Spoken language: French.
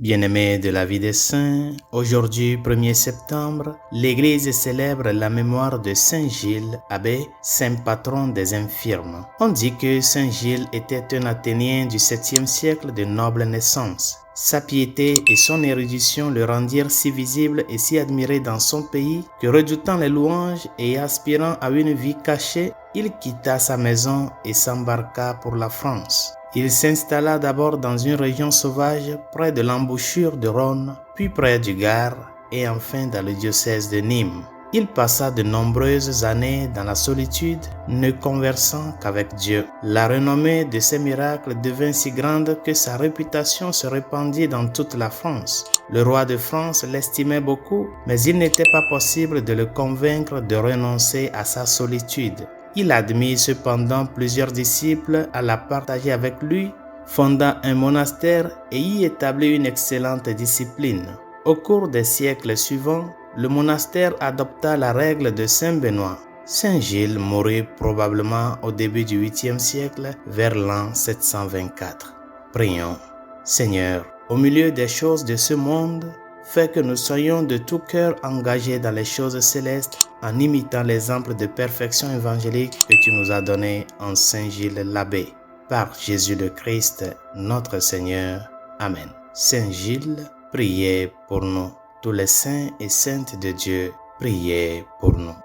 Bien-aimés de la vie des saints, aujourd'hui 1er septembre, l'Église célèbre la mémoire de Saint Gilles, abbé, saint patron des infirmes. On dit que Saint Gilles était un Athénien du 7e siècle de noble naissance. Sa piété et son érudition le rendirent si visible et si admiré dans son pays que, redoutant les louanges et aspirant à une vie cachée, il quitta sa maison et s'embarqua pour la France. Il s'installa d'abord dans une région sauvage près de l'embouchure du Rhône, puis près du Gard et enfin dans le diocèse de Nîmes. Il passa de nombreuses années dans la solitude, ne conversant qu'avec Dieu. La renommée de ses miracles devint si grande que sa réputation se répandit dans toute la France. Le roi de France l'estimait beaucoup, mais il n'était pas possible de le convaincre de renoncer à sa solitude. Il admit cependant plusieurs disciples à la partager avec lui, fonda un monastère et y établit une excellente discipline. Au cours des siècles suivants, le monastère adopta la règle de Saint Benoît. Saint Gilles mourut probablement au début du 8e siècle, vers l'an 724. Prions. Seigneur, au milieu des choses de ce monde, fais que nous soyons de tout cœur engagés dans les choses célestes en imitant l'exemple de perfection évangélique que tu nous as donné en Saint Gilles l'Abbé. Par Jésus le Christ, notre Seigneur. Amen. Saint Gilles, priez pour nous. Tous les saints et saintes de Dieu, priez pour nous.